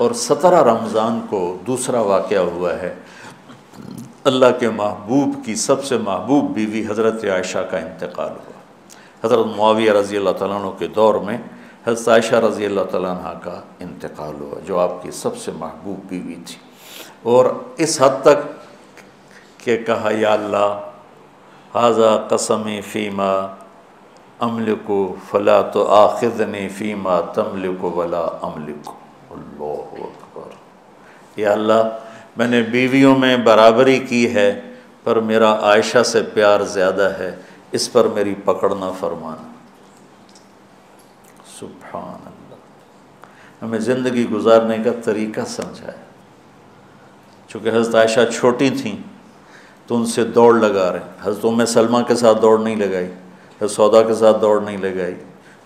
और 17 रमज़ान को दूसरा वाक़या हुआ है, अल्लाह के महबूब की सबसे महबूब बीवी हज़रत आयशा का इंतकाल हुआ। हज़रत मुआविया रज़ी अल्लाह तआला अन्हु के दौर में हज़रत आयशा रज़ी अल्लाह तआला अन्हा का इंतकाल हुआ, जो आपकी सबसे महबूब बीवी थी। और इस हद तक कि कहा, या अल्लाह, हाज़ा कसमी फ़ीमा अमलिकु फ़ला तो आख़िज़नी फ़ीमा तमलिकु वला अमलिकु। अल्लाहु अकबर। या अल्लाह, मैंने बीवियों में बराबरी की है, पर मेरा आयशा से प्यार ज़्यादा है, इस पर मेरी पकड़ न फरमाना। सुब्हान अल्लाह। हमें ज़िंदगी गुजारने का तरीक़ा समझाया। चूँकि हज़रत आयशा छोटी थीं तो उनसे दौड़ लगा रहे हैं। हज़रत उम्मे सलमा के साथ दौड़ नहीं लगाई, हज़रत सौदा के साथ दौड़ नहीं लगाई,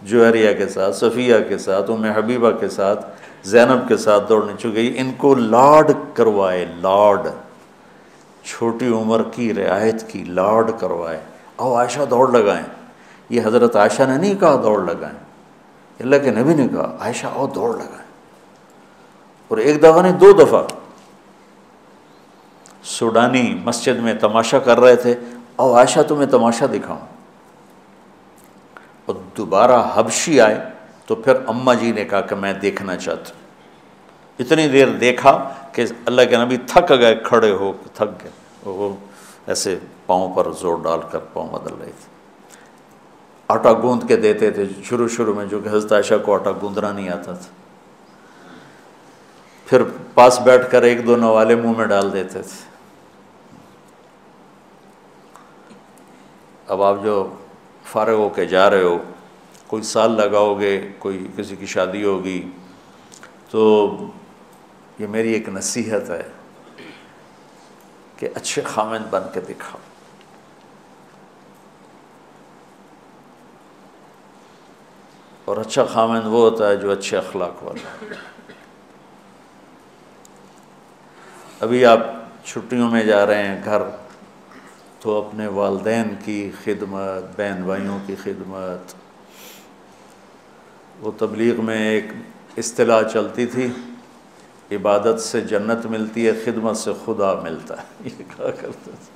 जुहरिया के साथ, सफ़िया के साथ, उम्मे हबीबा के साथ, ज़ैनब के साथ दौड़ नहीं। चुकी इनको लाड करवाए, लाड, छोटी उम्र की रियायत की, लाड करवाए। आओ आयशा दौड़ लगाएं। ये हज़रत आयशा ने नहीं कहा दौड़ लगाएं, अल्लाह के नबी ने कहा आयशा आओ दौड़ लगाएं। और एक दफ़ा नहीं, 2 दफ़ा सूडानी मस्जिद में तमाशा कर रहे थे, आओ आयशा तुम्हें तमाशा दिखाऊं। और दोबारा हबशी आए तो फिर अम्मा जी ने कहा कि मैं देखना चाहती हूँ। इतनी देर देखा कि अल्लाह के नबी थक गए, खड़े हो थक गए, वो ऐसे पाँव पर जोर डालकर पाँव बदल रहे थे। आटा गूंद के देते थे शुरू में, जो कि हज़रत आयशा को आटा गूंदना नहीं आता था। फिर पास बैठकर 1-2 नवाले मुंह में डाल देते थे। अब आप जो फारग होके जा रहे हो, कोई साल लगाओगे, कोई किसी की शादी होगी, तो ये मेरी एक नसीहत है कि अच्छे खामिंद बन के दिखाओ। और अच्छा खामिंद वो होता है जो अच्छे अखलाक वाला। अभी आप छुट्टियों में जा रहे हैं घर, तो अपने वालिदैन की खिदमत, बहन भाइयों की खिदमत। वो तबलीग में एक इस्तिलाह चलती थी, इबादत से जन्नत मिलती है, खिदमत से खुदा मिलता है। ये कहा करते थे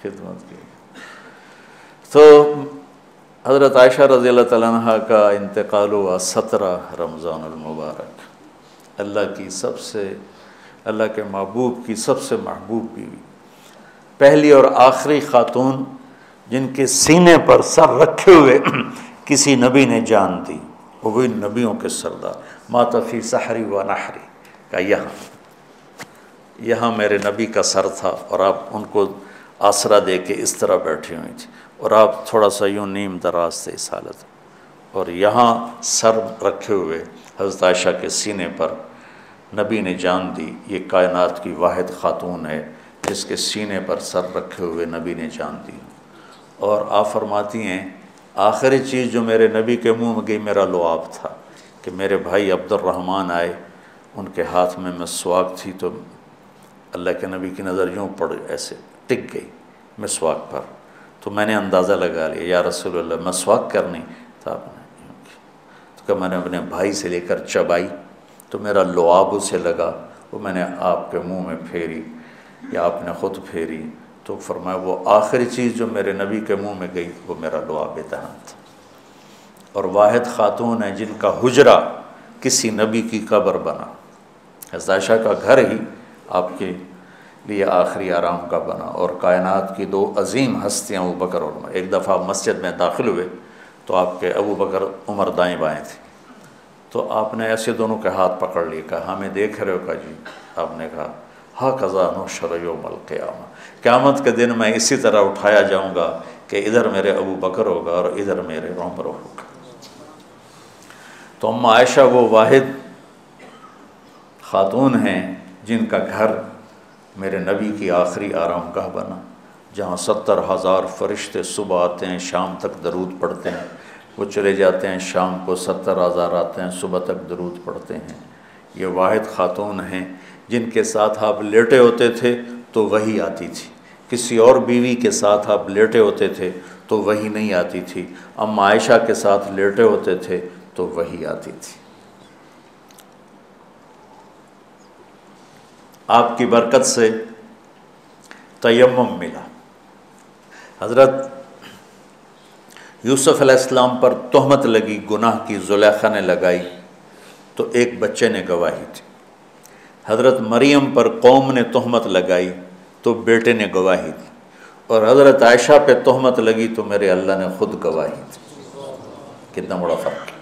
खिदमत की। तो हज़रत आयशा रज़ी अल्लाह तआला अन्हा का इंतकाल हुआ 17 रमज़ानुल मुबारक। अल्लाह के महबूब की सबसे महबूब बीवी, पहली और आखिरी खातून जिनके सीने पर सर रखे हुए किसी नबी ने जान दी, वो भी नबियों के सरदार। माता फ़ी सहरी व नहरी का यहाँ मेरे नबी का सर था और आप उनको आसरा दे के इस तरह बैठी हुई थी, और आप थोड़ा सा यूँ नीम दराज थे इस हालत, और यहाँ सर रखे हुए हज़रत आयशा के सीने पर नबी ने जान दी, ये कायनात की वाहिद खातून है जिसके सीने पर सर रखे हुए नबी ने जान दी। और आप फरमाती हैं, आखिरी चीज़ जो मेरे नबी के मुंह में गई मेरा लुआब था, कि मेरे भाई अब्दुर्रहमान आए, उनके हाथ में मिसवाक थी, तो अल्लाह के नबी की नज़र यूँ पड़ ऐसे टिक गई मिसवाक पर, तो मैंने अंदाज़ा लगा लिया या रसूलल्लाह मिसवाक करनी, तो आपने यूँ की। तो क्या मैंने अपने भाई से लेकर चबाई, तो मेरा लुआब उसे लगा, वो मैंने आपके मुँह में फेरी या आपने ख़ुद फेरी। तो फरमाया वो आखिरी चीज़ जो मेरे नबी के मुंह में गई वो मेरा लुआब दहन था। और वाहिद ख़ातून है जिनका हुजरा किसी नबी की कब्र बना। हज़रत आयशा का घर ही आपके लिए आखिरी आराम का बना। और कायनात की 2 अजीम हस्तियाँ अबू बकर और उमर, एक दफ़ा मस्जिद में दाखिल हुए तो आपके अबू बकर उमर दाएँ बाएँ थे, तो आपने ऐसे दोनों के हाथ पकड़ लिए, कहा हमें देख रहे हो? का जी। आपने कहा हाँ कज़ा नहशर यौमल क़ियामा, क़यामत के दिन मैं इसी तरह उठाया जाऊँगा कि इधर मेरे अबू बकर होगा और इधर मेरे उमर होगा। तो अम्मा आयशा वो वाहिद ख़ातून हैं जिनका घर मेरे नबी की आखिरी आरामगाह बना, जहाँ 70,000 फरिश्ते सुबह आते हैं, शाम तक दरूद पढ़ते हैं, वो चले जाते हैं, शाम को 70,000 आते हैं, सुबह तक दरूद पढ़ते हैं। ये वाहिद ख़ातून हैं जिनके साथ आप लेटे होते थे तो वही आती थी, किसी और बीवी के साथ आप लेटे होते थे तो वही नहीं आती थी। अम्मा आयशा के साथ लेटे होते थे तो वही आती थी। आपकी बरकत से तयम्मुम मिला। हज़रत यूसुफ़ अलैहिस्सलाम पर तोहमत लगी, गुनाह की, ज़ुलेखा ने लगाई तो एक बच्चे ने गवाही दी। हज़रत मरियम पर कौम ने तोहमत लगाई तो बेटे ने गवाही दी, और हज़रत आयशा पे तोहमत लगी तो मेरे अल्लाह ने ख़ुद गवाही दी। कितना बड़ा फ़र्क है।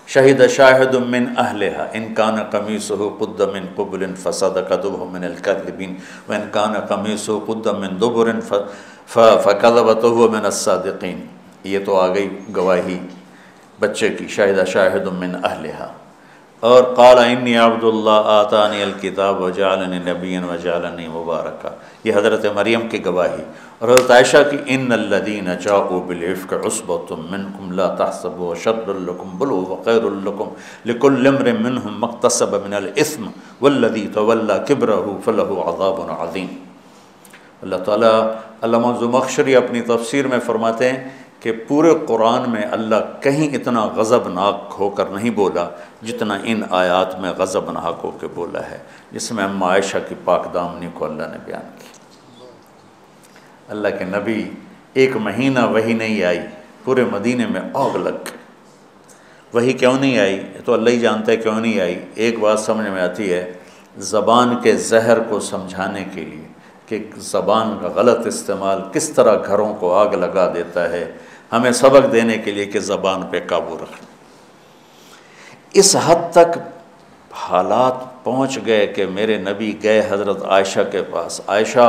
शहीद शाहिद मिन अहलिहा इन कान कमीसुहु कुद्द मिन कुबुलिन फसदक़तहु मिनल काज़िबीन व इन कान कमीसुहु कुद्द मिन दुबुरिन फ़कज़बतहु मिनस सादिक़ीन। ये तो आ गई गवाही बच्चे की, शाहिद शाहिद मिन अहलिहा। और क़ाल इन्नी अब्दुल्लाह आतानी अल किताब व जअलनी नबिय्यन व जअलनी मुबारका। ये हज़रत मरियम की गवाही। और हज़रत आयशा की इन्नल्लज़ीना जाऊ बिल इफ़्क उस्बतुम मिनकुम ला तहसबू शर्रुल लकुम बल हुवा खैरुल लकुम लिकुल्लि इम्रिइन मिनहुम मक्तसब मिनल इस्म वल्लज़ी तवल्ला किब्रहु फलहु अज़ाबुन अज़ीम। अल्लाह ताला अल्लामा ज़ुमख़शरी अपनी तफ़सीर में फ़रमाते हैं कि पूरे कुरान में अल्लाह कहीं इतना गज़बनाक होकर नहीं बोला जितना इन आयात में गज़बनाक होकर बोला है, जिसमें अम्मा आयशा की पाक दामनी को अल्लाह ने बयान किया। अल्लाह के नबी एक महीना वही नहीं आई, पूरे मदीने में आग लग गई। वही क्यों नहीं आई तो अल्लाह ही जानता है क्यों नहीं आई। एक बात समझ में आती है, ज़बान के जहर को समझाने के लिए कि ज़बान का गलत इस्तेमाल किस तरह घरों को आग लगा देता है, हमें सबक देने के लिए कि ज़बान पे काबू रखना। इस हद तक हालात पहुँच गए कि मेरे नबी गए हज़रत आयशा के पास, आयशा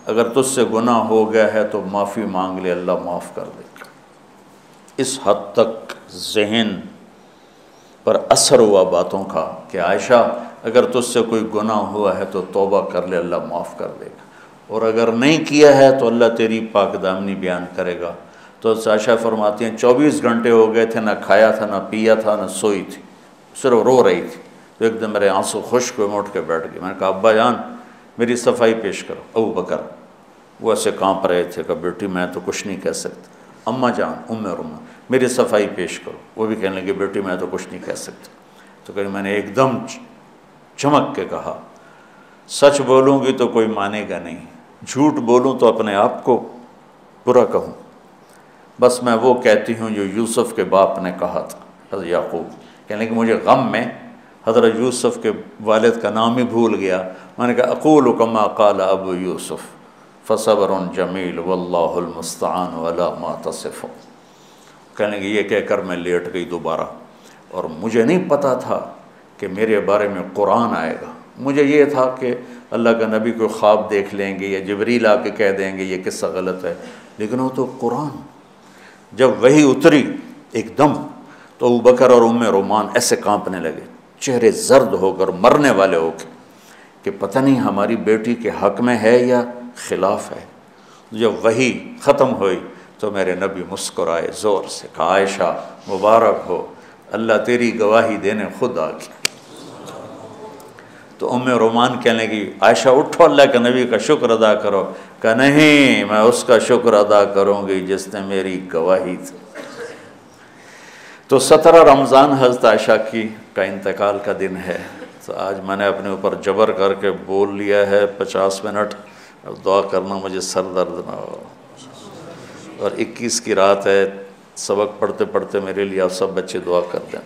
अगर तुझसे गुनाह हो गया है तो माफ़ी मांग ले, अल्लाह माफ़ कर देगा। इस हद तक ज़हन पर असर हुआ बातों का कि आयशा अगर तुझसे कोई गुनाह हुआ है तो तौबा कर ले, अल्लाह माफ़ कर देगा, और अगर नहीं किया है तो अल्लाह तेरी पाकदामनी बयान करेगा। तो आयशा फरमाती हैं 24 घंटे हो गए थे, ना खाया था, ना पिया था, ना सोई थी, सिर्फ रो रही थी। तो एकदम मेरे आंसू खुश्क हुए, मैं उठ के बैठ गई। मैंने कहा अब्बा जान मेरी सफाई पेश करो। अबू बकर वो ऐसे काँप रहे थे कि बेटी मैं तो कुछ नहीं कह सकती। अम्मा जान उम्मे रुम्मा मेरी सफाई पेश करो। वो भी कहने लगी बेटी मैं तो कुछ नहीं कह सकती। तो कहीं मैंने एकदम चमक के कहा सच बोलूँगी तो कोई मानेगा नहीं, झूठ बोलूँ तो अपने आप को बुरा कहूँ। बस मैं वो कहती हूँ जो यूसुफ़ के बाप ने कहा था, हज़रत याकूब। कहने कि मुझे गम में हज़रत यूसुफ़ के वालिद का नाम ही भूल गया। मैंने कहा अक़ूलु कमा क़ाल अबू यूसुफ़ फ़सब्रुन जमील वल्लाहुल मुस्तआन अला मा तसिफ़ून। कहने कि ये कहकर मैं लेट गई दोबारा, और मुझे नहीं पता था कि मेरे बारे में कुरान आएगा। मुझे ये था कि अल्लाह का नबी को ख्वाब देख लेंगे या जिब्रील आके कह देंगे ये किस्सा गलत है, लेकिन वो तो कुरान। जब वही उतरी एकदम तो अबू बकर और उम्मे रोमान ऐसे कांपने लगे, चेहरे जर्द होकर मरने वाले होकर कि पता नहीं हमारी बेटी के हक में है या खिलाफ है। जब वही ख़त्म हुई तो मेरे नबी मुस्कुराए ज़ोर से, कहा आयशा मुबारक हो, अल्लाह तेरी गवाही देने खुद आ गया। तो उम्मे रोमान कहने की आयशा उठो अल्लाह के नबी का शुक्र अदा करो। कहा नहीं, मैं उसका शुक्र अदा करूँगी जिसने मेरी गवाही दी। तो 17 रमज़ान हज़रत आयशा का इंतकाल का दिन है। तो आज मैंने अपने ऊपर जबर करके बोल लिया है 50 मिनट। अब दुआ करना मुझे सर दर्द ना हो। और 21 की रात है, सबक पढ़ते पढ़ते मेरे लिए आप सब बच्चे दुआ कर दें।